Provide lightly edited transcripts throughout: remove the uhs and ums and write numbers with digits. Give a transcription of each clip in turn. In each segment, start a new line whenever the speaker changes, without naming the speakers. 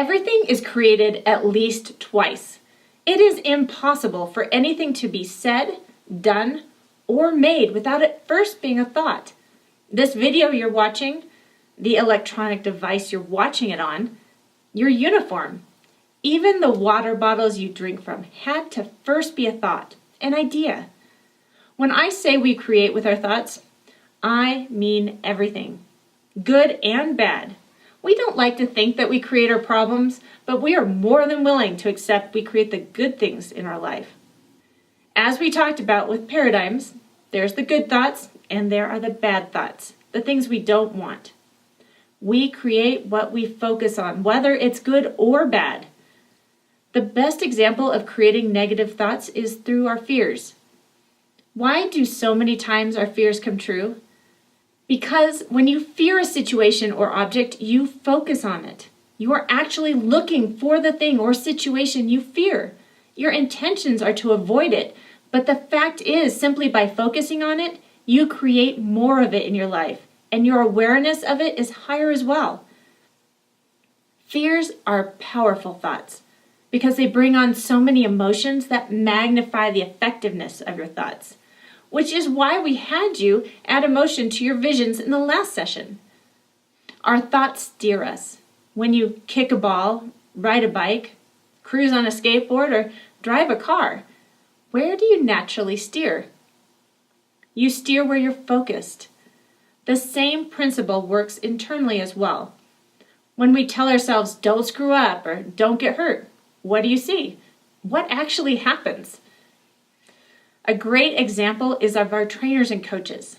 Everything is created at least twice. It is impossible for anything to be said, done, or made without it first being a thought. This video you're watching, the electronic device you're watching it on, your uniform, even the water bottles you drink from had to first be a thought, an idea. When I say we create with our thoughts, I mean everything, good and bad. We don't like to think that we create our problems, but we are more than willing to accept we create the good things in our life. As we talked about with paradigms, there's the good thoughts and there are the bad thoughts, the things we don't want. We create what we focus on, whether it's good or bad. The best example of creating negative thoughts is through our fears. Why do so many times our fears come true? Because when you fear a situation or object, you focus on it. You are actually looking for the thing or situation you fear. Your intentions are to avoid it, but the fact is, simply by focusing on it, you create more of it in your life, and your awareness of it is higher as well. Fears are powerful thoughts because they bring on so many emotions that magnify the effectiveness of your thoughts, which is why we had you add emotion to your visions in the last session. Our thoughts steer us. When you kick a ball, ride a bike, cruise on a skateboard, or drive a car, where do you naturally steer? You steer where you're focused. The same principle works internally as well. When we tell ourselves, don't screw up or don't get hurt, what do you see? What actually happens? A great example is of our trainers and coaches.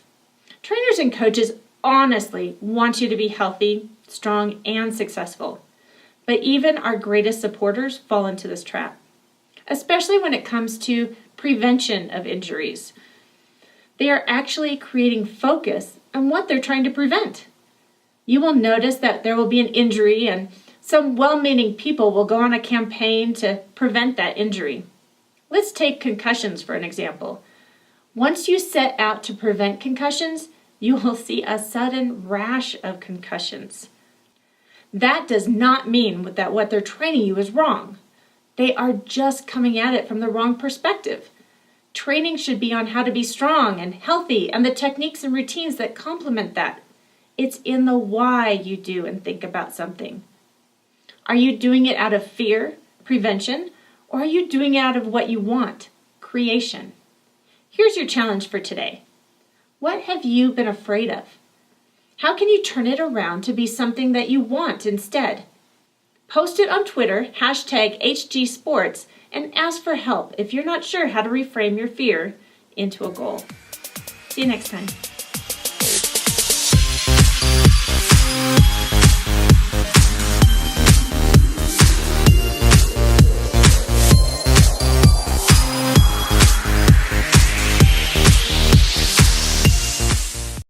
Trainers and coaches honestly want you to be healthy, strong, and successful. But even our greatest supporters fall into this trap, especially when it comes to prevention of injuries. They are actually creating focus on what they're trying to prevent. You will notice that there will be an injury and some well-meaning people will go on a campaign to prevent that injury. Let's take concussions for an example. Once you set out to prevent concussions, you will see a sudden rash of concussions. That does not mean that what they're training you is wrong. They are just coming at it from the wrong perspective. Training should be on how to be strong and healthy and the techniques and routines that complement that. It's in the why you do and think about something. Are you doing it out of fear, prevention, or are you doing it out of what you want, creation? Here's your challenge for today. What have you been afraid of? How can you turn it around to be something that you want instead? Post it on Twitter, #HGSports, and ask for help if you're not sure how to reframe your fear into a goal. See you next time.